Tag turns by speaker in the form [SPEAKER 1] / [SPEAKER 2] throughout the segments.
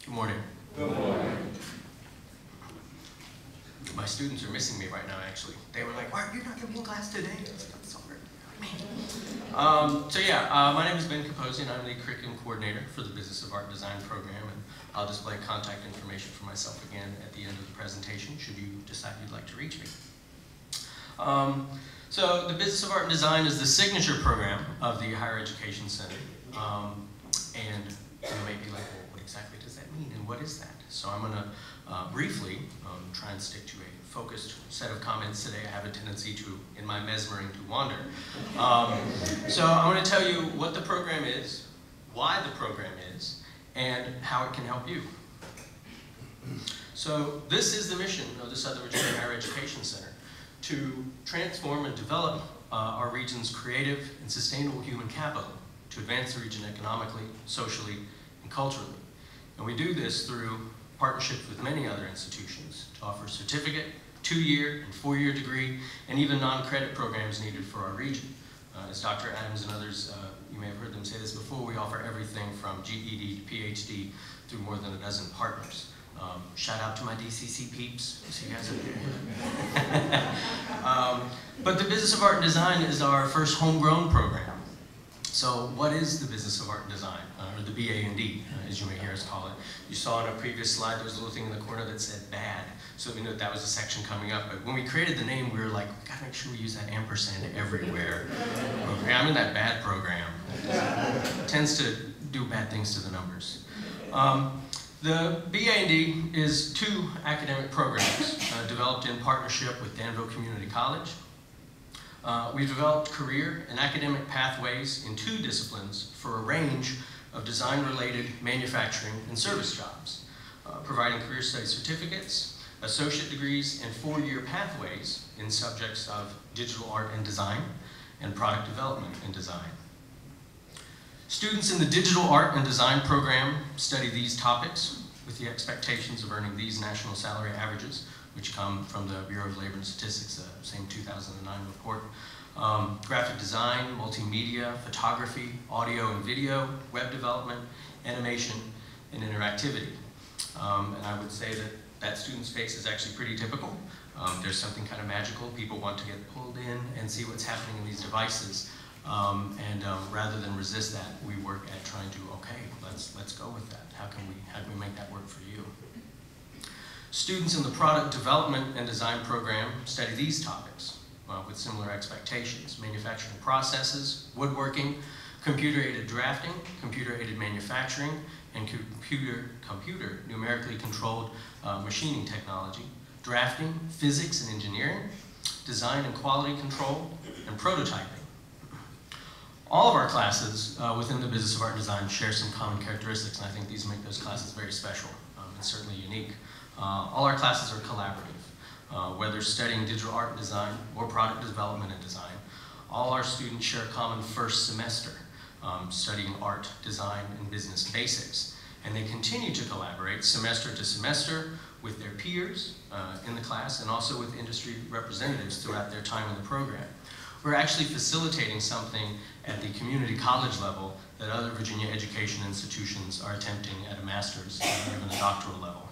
[SPEAKER 1] Good morning.
[SPEAKER 2] Good morning.
[SPEAKER 1] My students are missing me right now, actually. They were like, "Why, you're not going to be in class today?" I was like, "I'm sorry." My name is Ben Capozzi, and I'm the Curriculum Coordinator for the Business of Art and Design program, and I'll display contact information for myself again at the end of the presentation, should you decide you'd like to reach me. So the Business of Art and Design is the signature program of the Higher Education Center. And you may be like, well, what exactly does that mean, and what is that? So I'm going to briefly try and stick to a focused set of comments today. I have a tendency to, in my mesmering, to wander. So I'm going to tell you what the program is, why the program is, and how it can help you. So this is the mission of the Southern Virginia Higher Education Center, to transform and develop our region's creative and sustainable human capital to advance the region economically, socially, and culturally. And we do this through partnerships with many other institutions to offer certificate, 2-year and 4-year degree, and even non-credit programs needed for our region. As Dr. Adams and others, you may have heard them say this before, we offer everything from GED to PhD through more than a dozen partners. Shout out to my DCC peeps. See you guys up there. But the Business of Art and Design is our first homegrown program. So what is the Business of Art and Design, or the BA&D, as you may hear us call it? You saw on a previous slide, there was a little thing in the corner that said bad, so we knew that was a section coming up. But when we created the name, we were like, we gotta make sure we use that ampersand everywhere. I'm in that bad program. It tends to do bad things to the numbers. The BA&D is 2 academic programs developed in partnership with Danville Community College. We've developed career and academic pathways in 2 disciplines for a range of design-related manufacturing and service jobs, providing career study certificates, associate degrees, and 4-year pathways in subjects of digital art and design and product development and design. Students in the Digital Art and Design program study these topics with the expectations of earning these national salary averages, which come from the Bureau of Labor and Statistics, the same 2009 report. Graphic design, multimedia, photography, audio and video, web development, animation, and interactivity. And I would say that student's face is actually pretty typical. There's something kind of magical. People want to get pulled in and see what's happening in these devices. Rather than resist that, we work at trying to, okay, let's go with that. How can we make that work for you? Students in the Product Development and Design program study these topics with similar expectations: manufacturing processes, woodworking, computer-aided drafting, computer-aided manufacturing, and computer numerically controlled machining technology, drafting, physics and engineering, design and quality control, and prototyping. All of our classes within the Business of Art and Design share some common characteristics, and I think these make those classes very special and certainly unique. All our classes are collaborative, whether studying digital art and design or product development and design. All our students share a common first semester, studying art, design, and business basics. And they continue to collaborate semester to semester with their peers in the class and also with industry representatives throughout their time in the program. We're actually facilitating something at the community college level that other Virginia education institutions are attempting at a master's or even a doctoral level.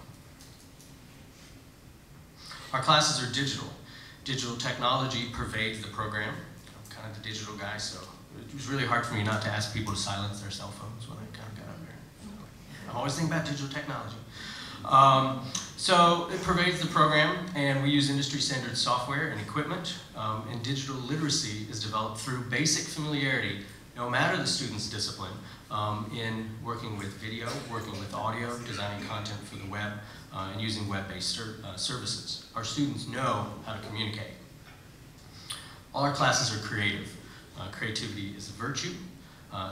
[SPEAKER 1] Our classes are digital. Digital technology pervades the program. I'm kind of the digital guy, so it was really hard for me not to ask people to silence their cell phones when I kind of got up there. I'm always thinking about digital technology. So it pervades the program, and we use industry-standard software and equipment, and digital literacy is developed through basic familiarity, no matter the student's discipline, in working with video, working with audio, designing content for the web, and using web-based services. Our students know how to communicate. All our classes are creative. Creativity is a virtue.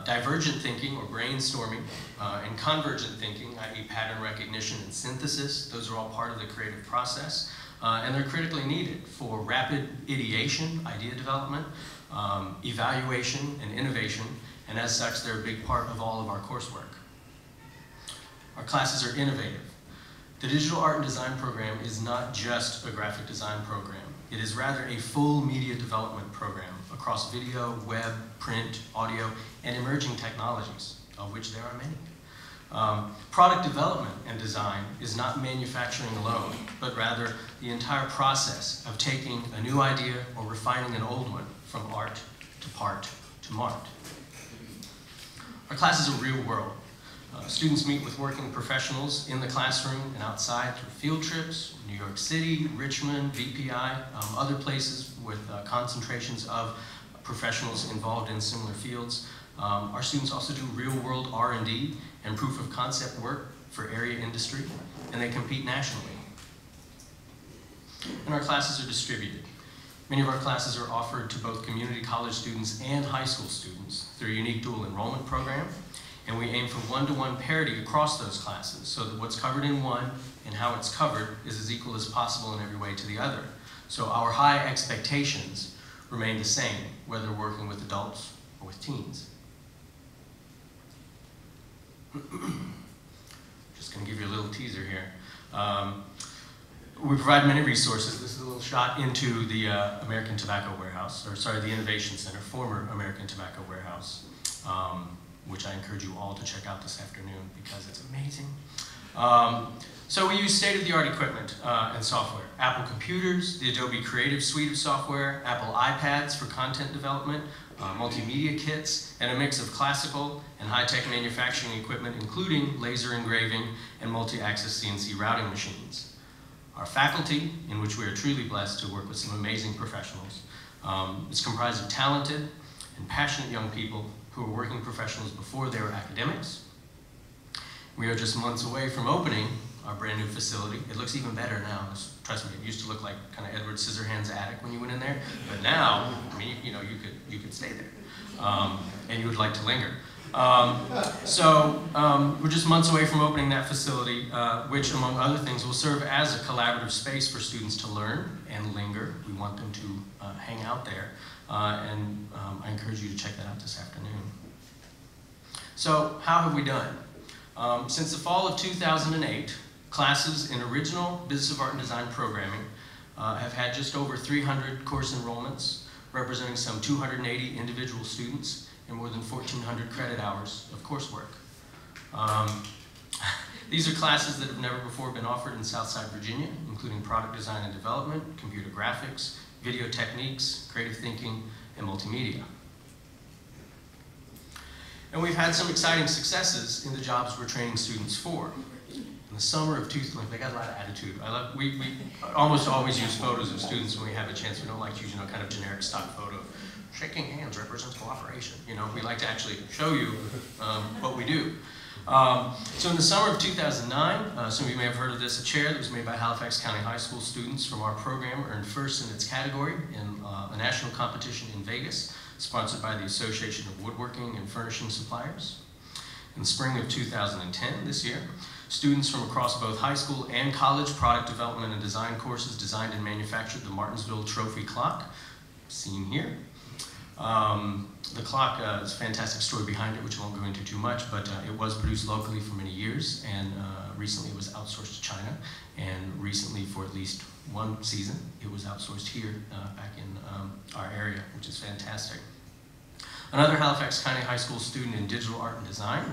[SPEAKER 1] Divergent thinking, or brainstorming, and convergent thinking, i.e. pattern recognition and synthesis, those are all part of the creative process, and they're critically needed for rapid ideation, idea development, evaluation, and innovation, and as such, they're a big part of all of our coursework. Our classes are innovative. The Digital Art and Design program is not just a graphic design program. It is rather a full media development program across video, web, print, audio, and emerging technologies, of which there are many. Product development and design is not manufacturing alone, but rather the entire process of taking a new idea or refining an old one from art to part to mart. Our classes are real world. Students meet with working professionals in the classroom and outside through field trips, New York City, Richmond, VPI, other places with concentrations of professionals involved in similar fields. Our students also do real-world R&D and proof of concept work for area industry, and they compete nationally. And our classes are distributed. Many of our classes are offered to both community college students and high school students through a unique dual enrollment program, and we aim for one-to-one parity across those classes so that what's covered in one and how it's covered is as equal as possible in every way to the other. So our high expectations remain the same, whether working with adults or with teens. Just going to give you a little teaser here. We provide many resources. This is a little shot into the American Tobacco Warehouse, or sorry, the Innovation Center, former American Tobacco Warehouse, which I encourage you all to check out this afternoon because it's amazing. So we use state-of-the-art equipment and software. Apple computers, the Adobe Creative Suite of software, Apple iPads for content development, multimedia kits, and a mix of classical and high-tech manufacturing equipment, including laser engraving and multi-axis CNC routing machines. Our faculty, in which we are truly blessed to work with some amazing professionals, is comprised of talented and passionate young people who were working professionals before they were academics. We are just months away from opening our brand new facility. It looks even better now. Trust me, it used to look like kind of Edward Scissorhands' attic when you went in there, but now, I mean, you know, you could stay there, and you would like to linger. We're just months away from opening that facility, which, among other things, will serve as a collaborative space for students to learn and linger. We want them to hang out there, and I encourage you to check that out this afternoon. So, how have we done? Since the fall of 2008, classes in original Business of Art and Design programming have had just over 300 course enrollments, representing some 280 individual students and more than 1,400 credit hours of coursework. These are classes that have never before been offered in Southside Virginia, including product design and development, computer graphics, video techniques, creative thinking, and multimedia. And we've had some exciting successes in the jobs we're training students for. In the summer of they got a lot of attitude. We almost always use photos of students when we have a chance. We don't like to use, kind of generic stock photo. Shaking hands represents cooperation. We like to actually show you what we do. So in the summer of 2009, some of you may have heard of this, a chair that was made by Halifax County High School students from our program earned first in its category in a national competition in Vegas, sponsored by the Association of Woodworking and Furnishing Suppliers. In the spring of 2010, this year, students from across both high school and college product development and design courses designed and manufactured the Martinsville Trophy Clock, seen here. The clock is a fantastic story behind it, which I won't go into too much, but it was produced locally for many years, and recently it was outsourced to China, and recently, for at least one season, it was outsourced here back in our area, which is fantastic. Another Halifax County High School student in digital art and design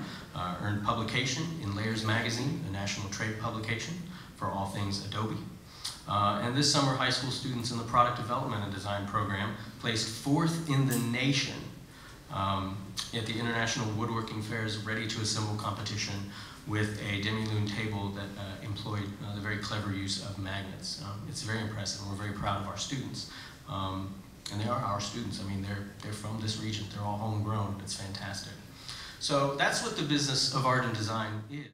[SPEAKER 1] earned publication in Layers Magazine, a national trade publication for all things Adobe. And this summer, high school students in the product development and design program placed 4th in the nation at the International Woodworking Fair's Ready to Assemble competition with a demi-lune table that employed the very clever use of magnets. It's very impressive, and we're very proud of our students. And they are our students. I mean, they're from this region. They're all homegrown. It's fantastic. So that's what the business of art and design is.